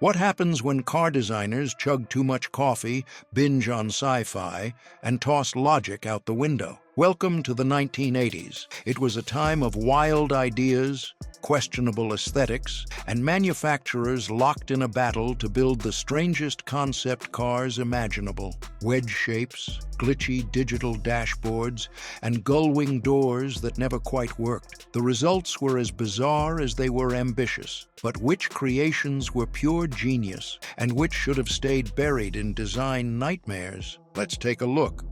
What happens when car designers chug too much coffee, binge on sci-fi, and toss logic out the window? Welcome to the 1980s. It was a time of wild ideas, questionable aesthetics, and manufacturers locked in a battle to build the strangest concept cars imaginable. Wedge shapes, glitchy digital dashboards, and gull-wing doors that never quite worked. The results were as bizarre as they were ambitious. But which creations were pure genius, and which should have stayed buried in design nightmares? Let's take a look.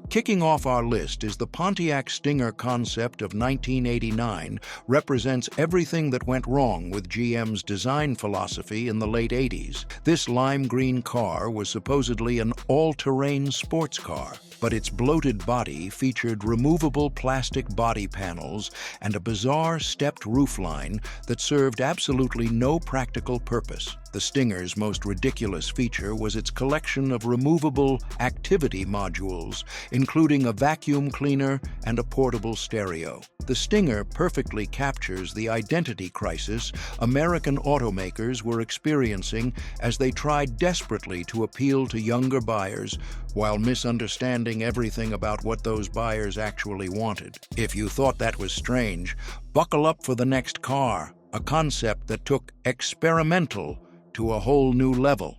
Kicking off our list is the Pontiac Stinger concept of 1989, represents everything that went wrong with GM's design philosophy in the late 80s. This lime green car was supposedly an all-terrain sports car, but its bloated body featured removable plastic body panels and a bizarre stepped roofline that served absolutely no practical purpose. The Stinger's most ridiculous feature was its collection of removable activity modules, including a vacuum cleaner and a portable stereo. The Stinger perfectly captures the identity crisis American automakers were experiencing as they tried desperately to appeal to younger buyers while misunderstanding everything about what those buyers actually wanted. If you thought that was strange, buckle up for the next car, a concept that took experimental to a whole new level.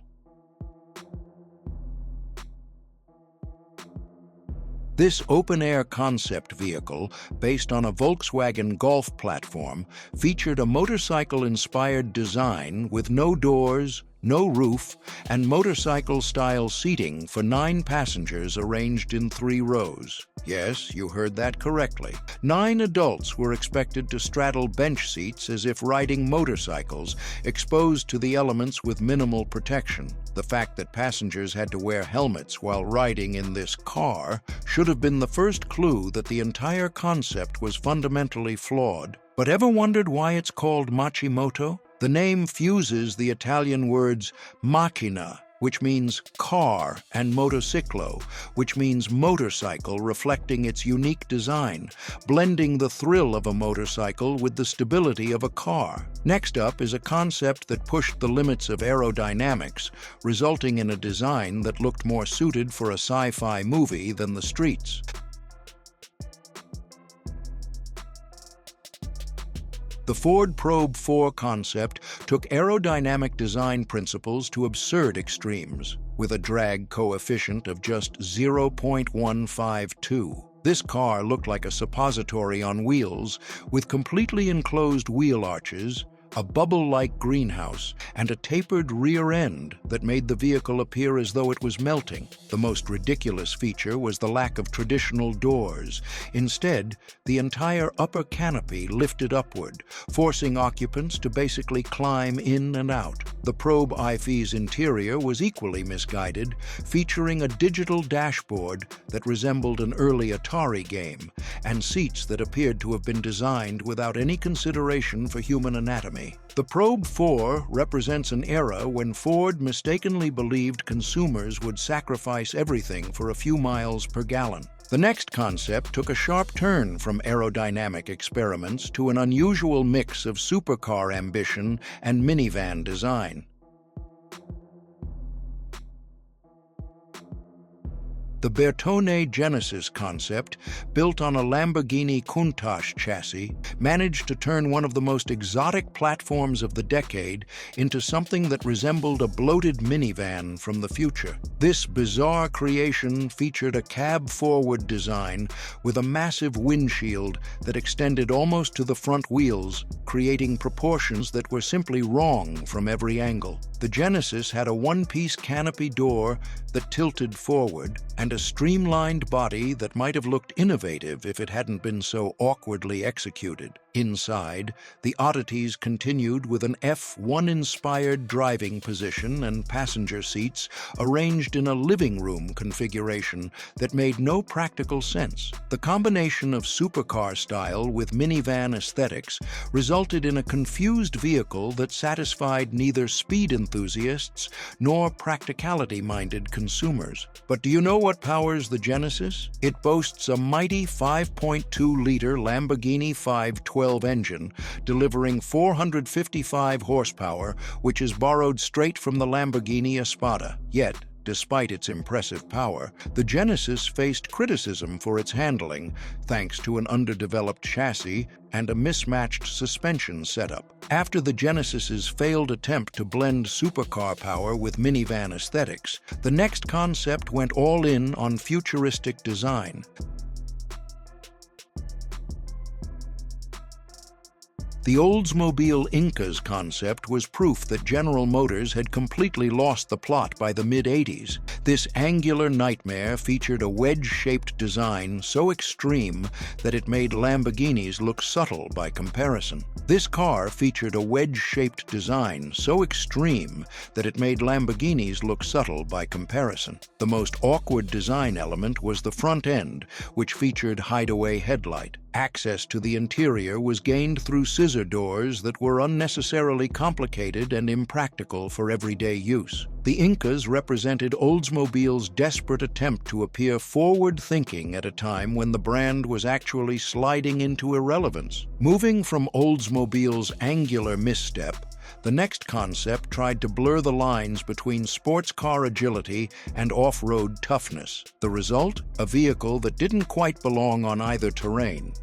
This open-air concept vehicle, based on a Volkswagen Golf platform, featured a motorcycle-inspired design with no doors, no roof, and motorcycle-style seating for 9 passengers arranged in 3 rows. Yes, you heard that correctly. 9 adults were expected to straddle bench seats as if riding motorcycles, exposed to the elements with minimal protection. The fact that passengers had to wear helmets while riding in this car should have been the first clue that the entire concept was fundamentally flawed. But ever wondered why it's called Machimoto? The name fuses the Italian words macchina, which means car, and motociclo, which means motorcycle, reflecting its unique design, blending the thrill of a motorcycle with the stability of a car. Next up is a concept that pushed the limits of aerodynamics, resulting in a design that looked more suited for a sci-fi movie than the streets. The Ford Probe 4 concept took aerodynamic design principles to absurd extremes, with a drag coefficient of just 0.152. This car looked like a suppository on wheels, with completely enclosed wheel arches, a bubble-like greenhouse, and a tapered rear end that made the vehicle appear as though it was melting. The most ridiculous feature was the lack of traditional doors. Instead, the entire upper canopy lifted upward, forcing occupants to basically climb in and out. The Probe IFE's interior was equally misguided, featuring a digital dashboard that resembled an early Atari game, and seats that appeared to have been designed without any consideration for human anatomy. The Probe 4 represents an era when Ford mistakenly believed consumers would sacrifice everything for a few miles per gallon. The next concept took a sharp turn from aerodynamic experiments to an unusual mix of supercar ambition and minivan design. The Bertone Genesis concept, built on a Lamborghini Countach chassis, managed to turn one of the most exotic platforms of the decade into something that resembled a bloated minivan from the future. This bizarre creation featured a cab-forward design with a massive windshield that extended almost to the front wheels, creating proportions that were simply wrong from every angle. The Genesis had a one-piece canopy door that tilted forward, and a streamlined body that might have looked innovative if it hadn't been so awkwardly executed. Inside, the oddities continued with an F1-inspired driving position and passenger seats arranged in a living room configuration that made no practical sense. The combination of supercar style with minivan aesthetics resulted in a confused vehicle that satisfied neither speed enthusiasts nor practicality-minded consumers. But do you know what powers the Genesis? It boasts a mighty 5.2-liter Lamborghini 512 engine, delivering 455 horsepower, which is borrowed straight from the Lamborghini Espada. Yet, despite its impressive power, the Genesis faced criticism for its handling, thanks to an underdeveloped chassis and a mismatched suspension setup. After the Genesis's failed attempt to blend supercar power with minivan aesthetics, the next concept went all in on futuristic design. The Oldsmobile Incas concept was proof that General Motors had completely lost the plot by the mid-'80s. This angular nightmare featured a wedge-shaped design so extreme that it made Lamborghinis look subtle by comparison. This car featured a wedge-shaped design so extreme that it made Lamborghinis look subtle by comparison. The most awkward design element was the front end, which featured hideaway headlight. Access to the interior was gained through scissor doors that were unnecessarily complicated and impractical for everyday use. The Incas represented Oldsmobile's desperate attempt to appear forward-thinking at a time when the brand was actually sliding into irrelevance. Moving from Oldsmobile's angular misstep, the next concept tried to blur the lines between sports car agility and off-road toughness. The result? A vehicle that didn't quite belong on either terrain.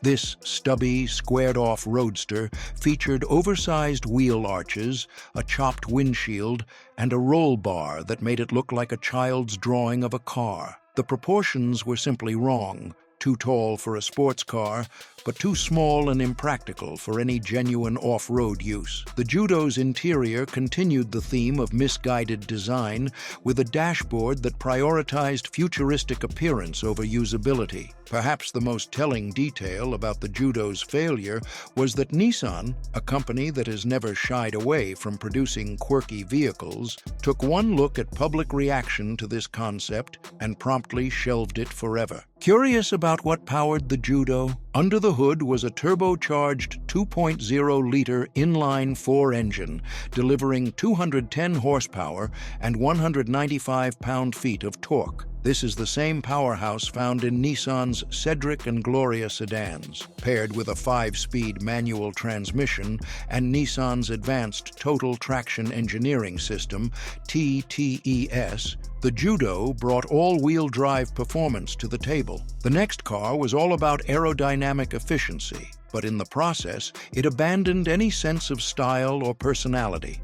This stubby, squared-off roadster featured oversized wheel arches, a chopped windshield, and a roll bar that made it look like a child's drawing of a car. The proportions were simply wrong. Too tall for a sports car, but too small and impractical for any genuine off-road use. The Judo's interior continued the theme of misguided design with a dashboard that prioritized futuristic appearance over usability. Perhaps the most telling detail about the Judo's failure was that Nissan, a company that has never shied away from producing quirky vehicles, took one look at public reaction to this concept and promptly shelved it forever. Curious about what powered the Judo? Under the hood was a turbocharged 2.0-liter inline-4 engine, delivering 210 horsepower and 195 pound-feet of torque. This is the same powerhouse found in Nissan's Cedric and Gloria sedans. Paired with a 5-speed manual transmission and Nissan's advanced total traction engineering system, TTES, the Judo brought all-wheel drive performance to the table. The next car was all about aerodynamic efficiency, but in the process, it abandoned any sense of style or personality.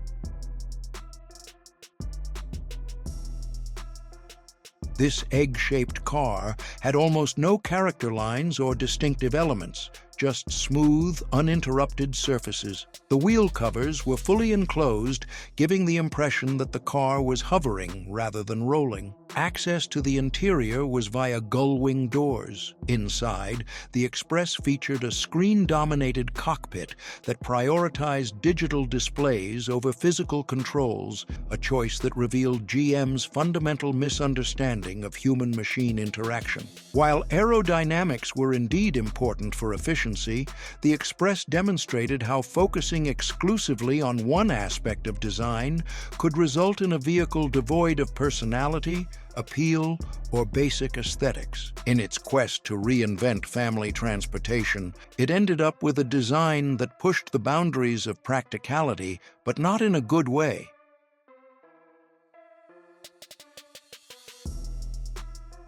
This egg-shaped car had almost no character lines or distinctive elements, just smooth, uninterrupted surfaces. The wheel covers were fully enclosed, giving the impression that the car was hovering rather than rolling. Access to the interior was via gull-wing doors. Inside, the Express featured a screen-dominated cockpit that prioritized digital displays over physical controls, a choice that revealed GM's fundamental misunderstanding of human-machine interaction. While aerodynamics were indeed important for efficiency, the Express demonstrated how focusing exclusively on one aspect of design could result in a vehicle devoid of personality, appeal, or basic aesthetics. In its quest to reinvent family transportation, it ended up with a design that pushed the boundaries of practicality, but not in a good way.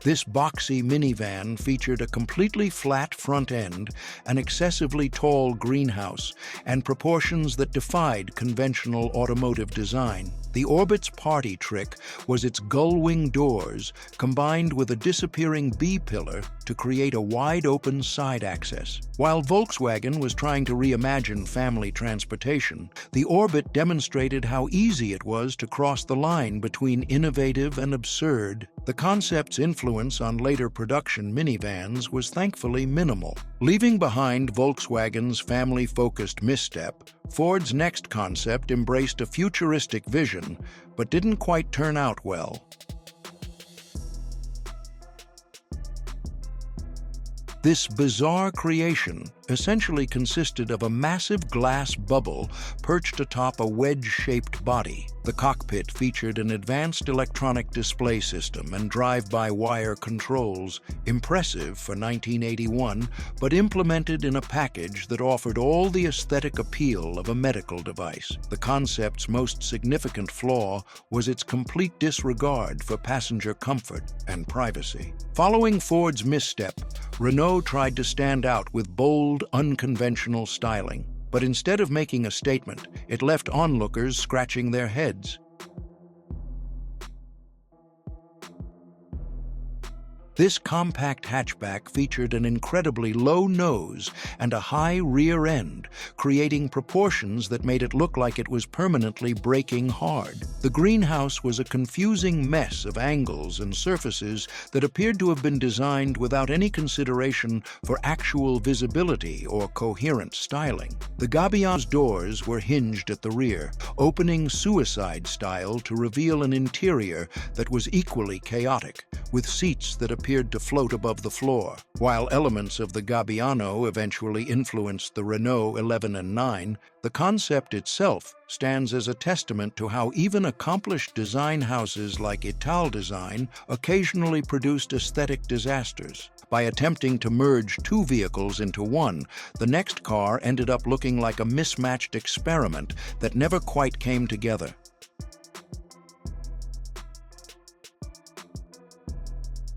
This boxy minivan featured a completely flat front end, an excessively tall greenhouse, and proportions that defied conventional automotive design. The Orbit's party trick was its gull-wing doors, combined with a disappearing B-pillar to create a wide-open side access. While Volkswagen was trying to reimagine family transportation, the Orbit demonstrated how easy it was to cross the line between innovative and absurd. The concept's influence on later production minivans was thankfully minimal. Leaving behind Volkswagen's family-focused misstep, Ford's next concept embraced a futuristic vision, but didn't quite turn out well. This bizarre creation essentially consisted of a massive glass bubble perched atop a wedge-shaped body. The cockpit featured an advanced electronic display system and drive-by-wire controls, impressive for 1981, but implemented in a package that offered all the aesthetic appeal of a medical device. The concept's most significant flaw was its complete disregard for passenger comfort and privacy. Following Ford's misstep, Renault tried to stand out with bold, unconventional styling. But instead of making a statement, it left onlookers scratching their heads. This compact hatchback featured an incredibly low nose and a high rear end, creating proportions that made it look like it was permanently braking hard. The greenhouse was a confusing mess of angles and surfaces that appeared to have been designed without any consideration for actual visibility or coherent styling. The Gabbiano's doors were hinged at the rear, opening suicide style to reveal an interior that was equally chaotic, with seats that appeared to float above the floor. While elements of the Gabbiano eventually influenced the Renault 11 and 9, the concept itself stands as a testament to how even accomplished design houses like Ital Design occasionally produced aesthetic disasters. By attempting to merge two vehicles into one, the next car ended up looking like a mismatched experiment that never quite came together.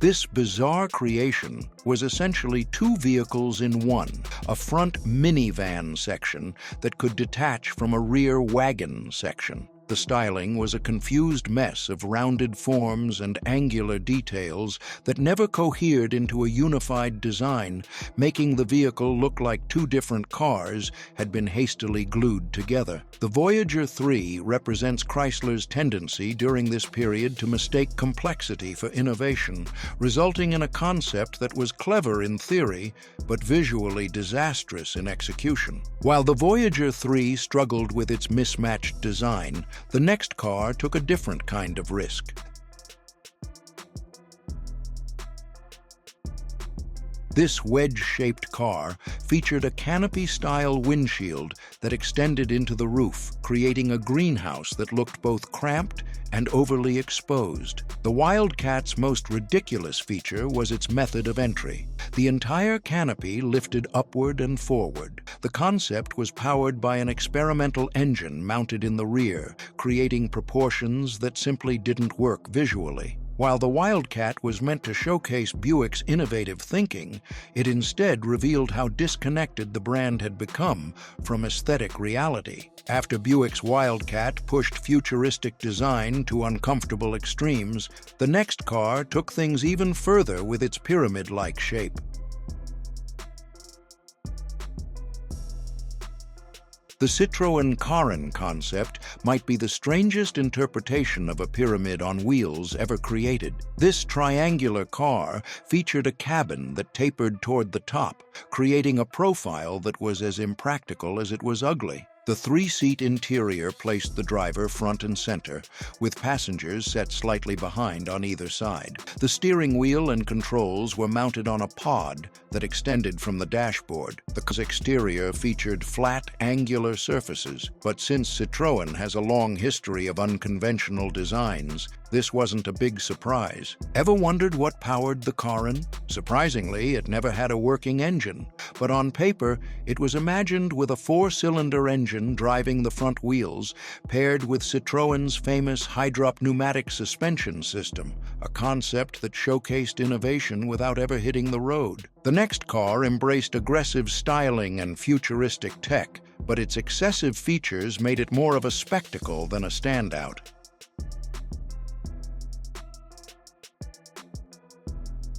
This bizarre creation was essentially two vehicles in one, a front minivan section that could detach from a rear wagon section. The styling was a confused mess of rounded forms and angular details that never cohered into a unified design, making the vehicle look like two different cars had been hastily glued together. The Voyager 3 represents Chrysler's tendency during this period to mistake complexity for innovation, resulting in a concept that was clever in theory, but visually disastrous in execution. While the Voyager 3 struggled with its mismatched design, the next car took a different kind of risk. This wedge-shaped car featured a canopy-style windshield that extended into the roof, creating a greenhouse that looked both cramped and overly exposed. The Wildcat's most ridiculous feature was its method of entry. The entire canopy lifted upward and forward. The concept was powered by an experimental engine mounted in the rear, creating proportions that simply didn't work visually. While the Wildcat was meant to showcase Buick's innovative thinking, it instead revealed how disconnected the brand had become from aesthetic reality. After Buick's Wildcat pushed futuristic design to uncomfortable extremes, the next car took things even further with its pyramid-like shape. The Citroën Karin concept might be the strangest interpretation of a pyramid on wheels ever created. This triangular car featured a cabin that tapered toward the top, creating a profile that was as impractical as it was ugly. The three-seat interior placed the driver front and center, with passengers set slightly behind on either side. The steering wheel and controls were mounted on a pod that extended from the dashboard. The car's exterior featured flat, angular surfaces, but since Citroën has a long history of unconventional designs, this wasn't a big surprise. Ever wondered what powered the Karin? Surprisingly, it never had a working engine, but on paper, it was imagined with a four-cylinder engine driving the front wheels, paired with Citroën's famous high-drop pneumatic suspension system, a concept that showcased innovation without ever hitting the road. The next car embraced aggressive styling and futuristic tech, but its excessive features made it more of a spectacle than a standout.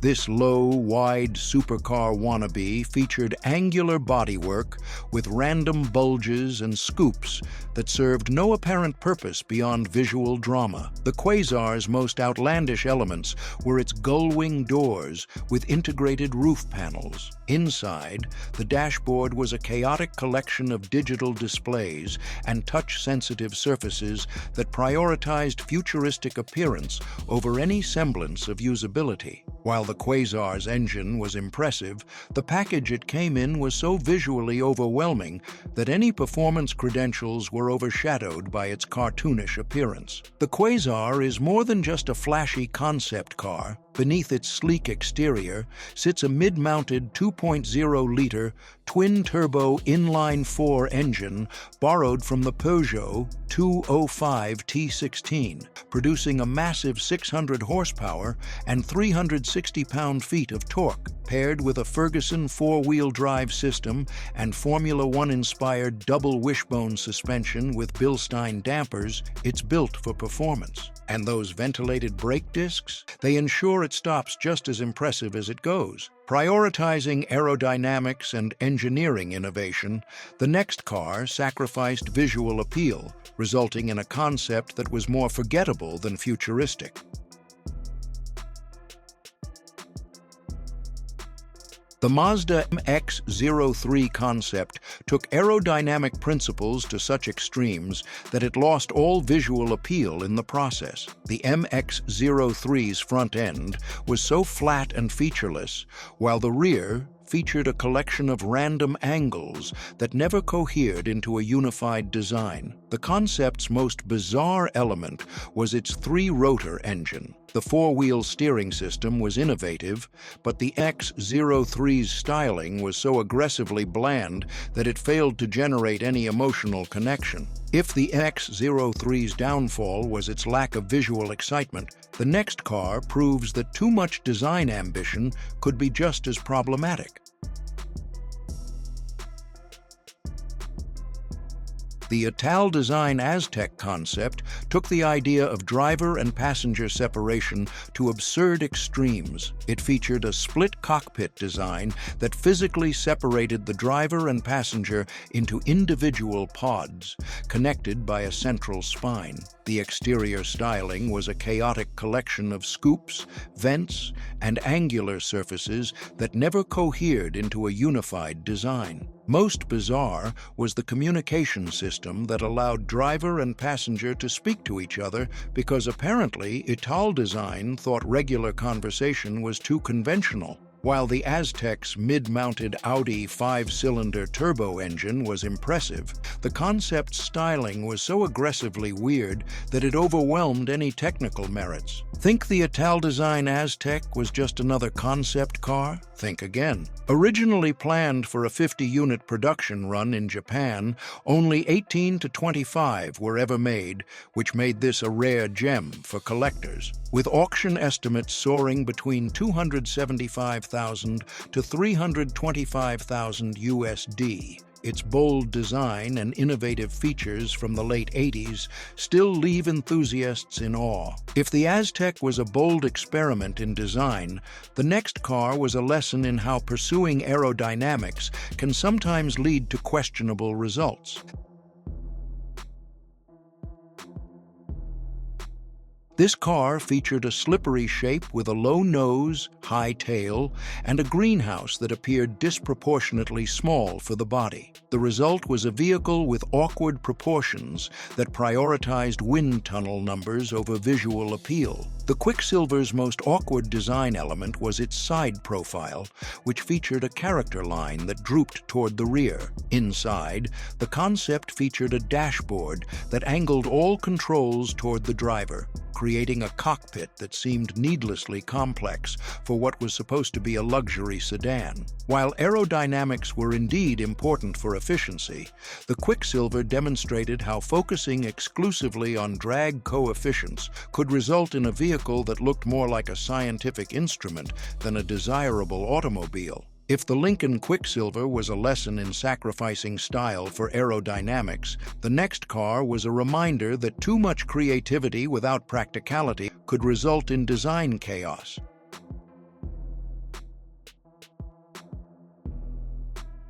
This low, wide supercar wannabe featured angular bodywork with random bulges and scoops that served no apparent purpose beyond visual drama. The Quasar's most outlandish elements were its gull-wing doors with integrated roof panels. Inside, the dashboard was a chaotic collection of digital displays and touch-sensitive surfaces that prioritized futuristic appearance over any semblance of usability. While the Quasar's engine was impressive, the package it came in was so visually overwhelming that any performance credentials were overshadowed by its cartoonish appearance. The Quasar is more than just a flashy concept car. Beneath its sleek exterior sits a mid-mounted 2.0-liter twin-turbo inline-4 engine borrowed from the Peugeot 205 T16, producing a massive 600 horsepower and 360 pound-feet of torque. Paired with a Ferguson four-wheel drive system and Formula One-inspired double wishbone suspension with Bilstein dampers, it's built for performance. And those ventilated brake discs? They ensure it stops just as impressive as it goes. Prioritizing aerodynamics and engineering innovation, the next car sacrificed visual appeal, resulting in a concept that was more forgettable than futuristic. The Mazda MX-03 concept took aerodynamic principles to such extremes that it lost all visual appeal in the process. The MX-03's front end was so flat and featureless, while the rear featured a collection of random angles that never cohered into a unified design. The concept's most bizarre element was its three-rotor engine. The four-wheel steering system was innovative, but the X-03's styling was so aggressively bland that it failed to generate any emotional connection. If the X-03's downfall was its lack of visual excitement, the next car proves that too much design ambition could be just as problematic. The Ital Design Aztec concept took the idea of driver and passenger separation to absurd extremes. It featured a split cockpit design that physically separated the driver and passenger into individual pods, connected by a central spine. The exterior styling was a chaotic collection of scoops, vents, and angular surfaces that never cohered into a unified design. Most bizarre was the communication system that allowed driver and passenger to speak to each other because apparently Ital Design thought regular conversation was too conventional. While the Aztec's mid-mounted Audi 5-cylinder turbo engine was impressive, the concept's styling was so aggressively weird that it overwhelmed any technical merits. Think the Ital Design Aztec was just another concept car? Think again. Originally planned for a 50-unit production run in Japan, only 18 to 25 were ever made, which made this a rare gem for collectors. With auction estimates soaring between $275,000 to $325,000 USD, its bold design and innovative features from the late 80s still leave enthusiasts in awe. If the Aztec was a bold experiment in design, the next car was a lesson in how pursuing aerodynamics can sometimes lead to questionable results. This car featured a slippery shape with a low nose, high tail, and a greenhouse that appeared disproportionately small for the body. The result was a vehicle with awkward proportions that prioritized wind tunnel numbers over visual appeal. The Quicksilver's most awkward design element was its side profile, which featured a character line that drooped toward the rear. Inside, the concept featured a dashboard that angled all controls toward the driver, creating a cockpit that seemed needlessly complex for what was supposed to be a luxury sedan. While aerodynamics were indeed important for efficiency, the Quicksilver demonstrated how focusing exclusively on drag coefficients could result in a vehicle that looked more like a scientific instrument than a desirable automobile. If the Lincoln Quicksilver was a lesson in sacrificing style for aerodynamics, the next car was a reminder that too much creativity without practicality could result in design chaos.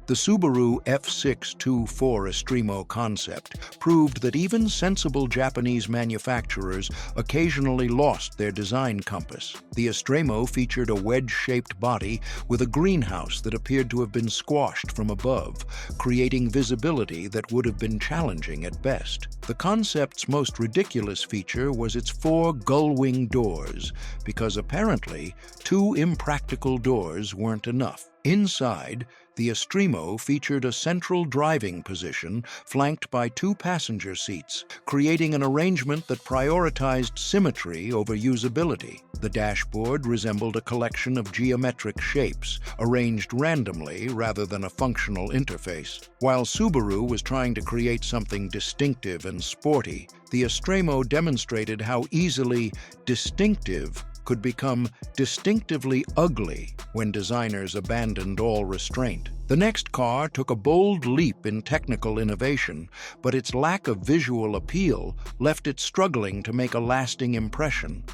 The The Subaru F624 Estremo concept proved that even sensible Japanese manufacturers occasionally lost their design compass. The Estremo featured a wedge-shaped body with a greenhouse that appeared to have been squashed from above, creating visibility that would have been challenging at best. The concept's most ridiculous feature was its 4 gull-wing doors, because apparently 2 impractical doors weren't enough. Inside, the Estremo featured a central driving position flanked by 2 passenger seats, creating an arrangement that prioritized symmetry over usability. The dashboard resembled a collection of geometric shapes, arranged randomly rather than a functional interface. While Subaru was trying to create something distinctive and sporty, the Estremo demonstrated how easily distinctive could become distinctively ugly when designers abandoned all restraint. The next car took a bold leap in technical innovation, but its lack of visual appeal left it struggling to make a lasting impression.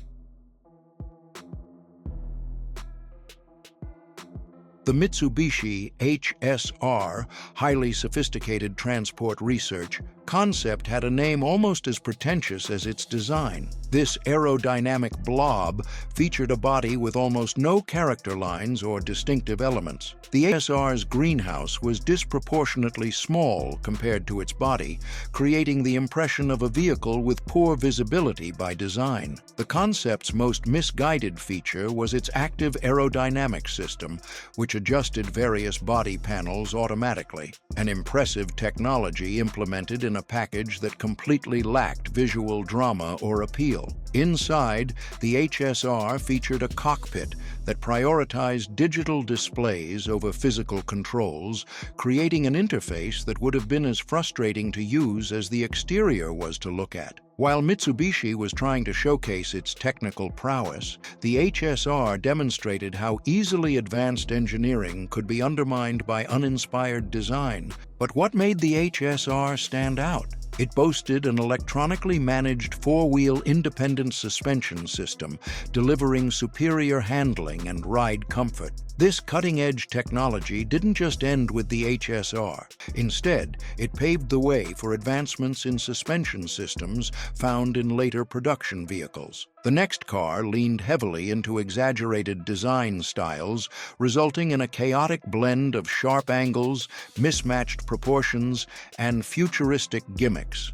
The Mitsubishi HSR, highly sophisticated transport research, concept had a name almost as pretentious as its design. This aerodynamic blob featured a body with almost no character lines or distinctive elements. The HSR's greenhouse was disproportionately small compared to its body, creating the impression of a vehicle with poor visibility by design. The concept's most misguided feature was its active aerodynamic system, which adjusted various body panels automatically, an impressive technology implemented in a package that completely lacked visual drama or appeal. Inside, the HSR featured a cockpit that prioritized digital displays over physical controls, creating an interface that would have been as frustrating to use as the exterior was to look at. While Mitsubishi was trying to showcase its technical prowess, the HSR demonstrated how easily advanced engineering could be undermined by uninspired design. But what made the HSR stand out? It boasted an electronically managed 4-wheel independent suspension system, delivering superior handling and ride comfort. This cutting-edge technology didn't just end with the HSR. Instead, it paved the way for advancements in suspension systems found in later production vehicles. The next car leaned heavily into exaggerated design styles, resulting in a chaotic blend of sharp angles, mismatched proportions, and futuristic gimmicks.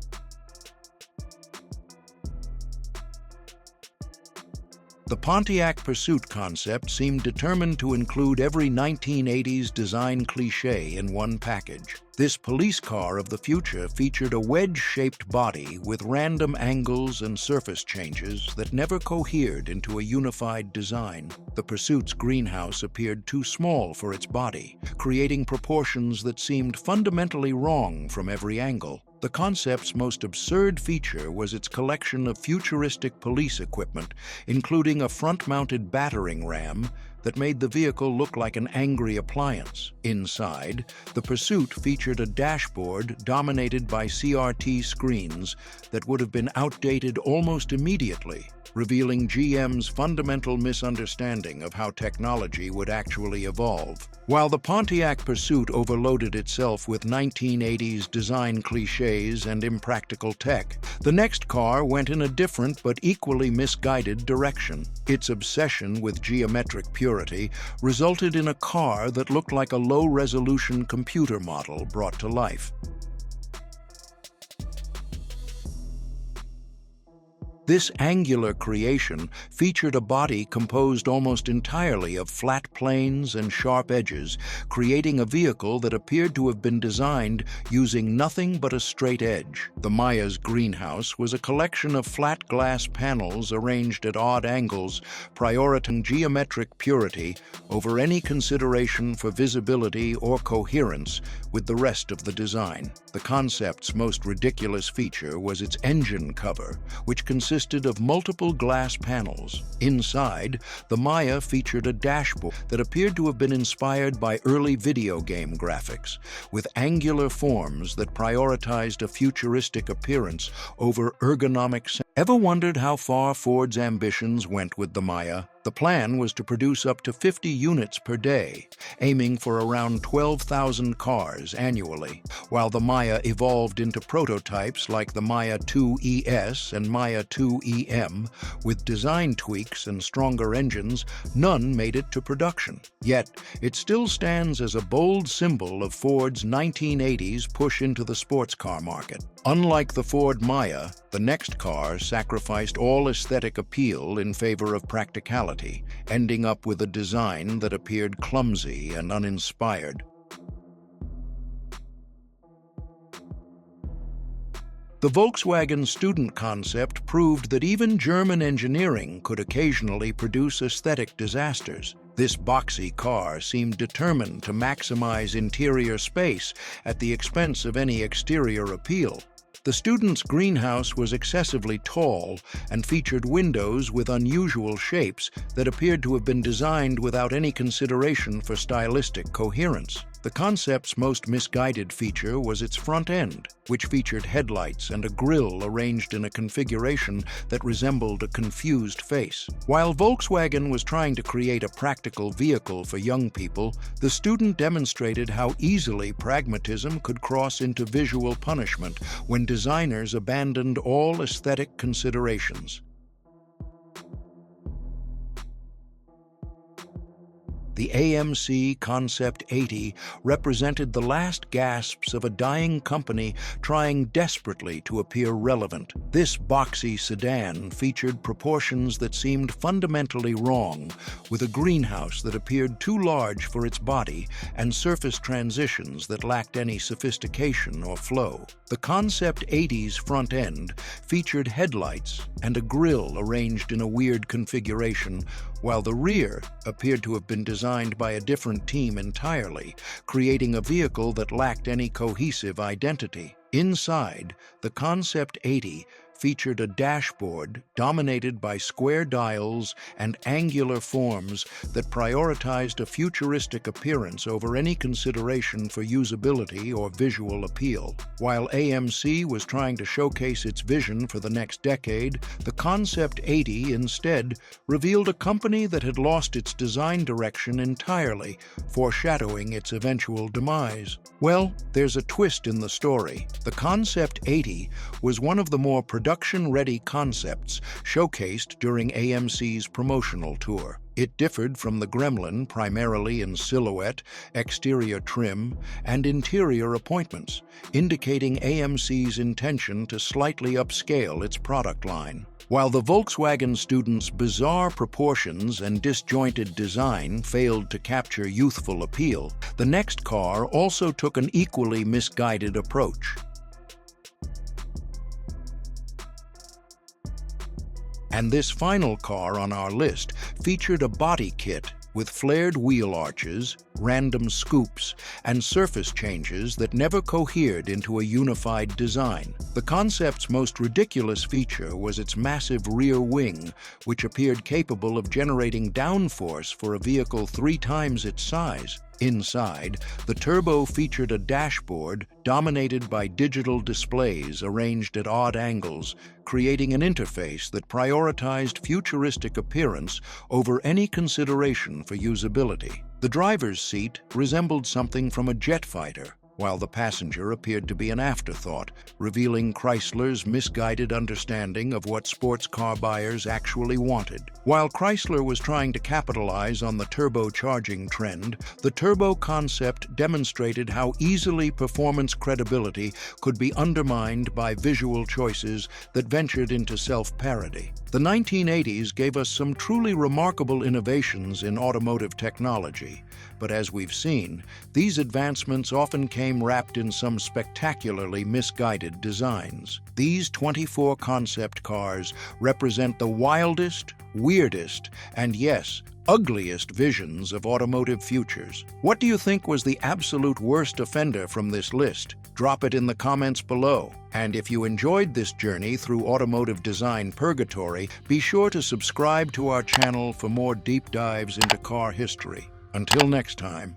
The Pontiac Pursuit concept seemed determined to include every 1980s design cliché in one package. This police car of the future featured a wedge-shaped body with random angles and surface changes that never cohered into a unified design. The Pursuit's greenhouse appeared too small for its body, creating proportions that seemed fundamentally wrong from every angle. The concept's most absurd feature was its collection of futuristic police equipment, including a front-mounted battering ram that made the vehicle look like an angry appliance. Inside, the Pursuit featured a dashboard dominated by CRT screens that would have been outdated almost immediately, revealing GM's fundamental misunderstanding of how technology would actually evolve. While the Pontiac Pursuit overloaded itself with 1980s design cliches and impractical tech, the next car went in a different but equally misguided direction. Its obsession with geometric purity resulted in a car that looked like a low-resolution computer model brought to life. This angular creation featured a body composed almost entirely of flat planes and sharp edges, creating a vehicle that appeared to have been designed using nothing but a straight edge. The Maya's greenhouse was a collection of flat glass panels arranged at odd angles, prioritizing geometric purity over any consideration for visibility or coherence with the rest of the design. The concept's most ridiculous feature was its engine cover, which consisted of multiple glass panels. Inside, the Maya featured a dashboard that appeared to have been inspired by early video game graphics, with angular forms that prioritized a futuristic appearance over ergonomic Ever wondered how far Ford's ambitions went with the Maya? The plan was to produce up to 50 units per day, aiming for around 12,000 cars annually. While the Maya evolved into prototypes like the Maya 2 ES and Maya 2 EM, with design tweaks and stronger engines, none made it to production. Yet, it still stands as a bold symbol of Ford's 1980s push into the sports car market. Unlike the Ford Maya, the next car sacrificed all aesthetic appeal in favor of practicality, ending up with a design that appeared clumsy and uninspired. The Volkswagen student concept proved that even German engineering could occasionally produce aesthetic disasters. This boxy car seemed determined to maximize interior space at the expense of any exterior appeal. The student's greenhouse was excessively tall and featured windows with unusual shapes that appeared to have been designed without any consideration for stylistic coherence. The concept's most misguided feature was its front end, which featured headlights and a grille arranged in a configuration that resembled a confused face. While Volkswagen was trying to create a practical vehicle for young people, the student demonstrated how easily pragmatism could cross into visual punishment when designers abandoned all aesthetic considerations. The AMC Concept 80 represented the last gasps of a dying company trying desperately to appear relevant. This boxy sedan featured proportions that seemed fundamentally wrong, with a greenhouse that appeared too large for its body and surface transitions that lacked any sophistication or flow. The Concept 80's front end featured headlights and a grille arranged in a weird configuration, while the rear appeared to have been designed by a different team entirely, creating a vehicle that lacked any cohesive identity. Inside, the Concept 80 featured a dashboard dominated by square dials and angular forms that prioritized a futuristic appearance over any consideration for usability or visual appeal. While AMC was trying to showcase its vision for the next decade, the Concept 80 instead revealed a company that had lost its design direction entirely, foreshadowing its eventual demise. Well, there's a twist in the story. The Concept 80 was one of the more production-ready concepts showcased during AMC's promotional tour. It differed from the Gremlin primarily in silhouette, exterior trim, and interior appointments, indicating AMC's intention to slightly upscale its product line. While the Volkswagen student's bizarre proportions and disjointed design failed to capture youthful appeal, the next car also took an equally misguided approach. And this final car on our list featured a body kit with flared wheel arches, random scoops, and surface changes that never cohered into a unified design. The concept's most ridiculous feature was its massive rear wing, which appeared capable of generating downforce for a vehicle 3 times its size. Inside, the turbo featured a dashboard dominated by digital displays arranged at odd angles, creating an interface that prioritized futuristic appearance over any consideration for usability. The driver's seat resembled something from a jet fighter, while the passenger appeared to be an afterthought, revealing Chrysler's misguided understanding of what sports car buyers actually wanted. While Chrysler was trying to capitalize on the turbocharging trend, the turbo concept demonstrated how easily performance credibility could be undermined by visual choices that ventured into self-parody. The 1980s gave us some truly remarkable innovations in automotive technology, but as we've seen, these advancements often came wrapped in some spectacularly misguided designs. These 24 concept cars represent the wildest, weirdest, and yes, ugliest visions of automotive futures. What do you think was the absolute worst offender from this list? Drop it in the comments below. And if you enjoyed this journey through automotive design purgatory, be sure to subscribe to our channel for more deep dives into car history. Until next time.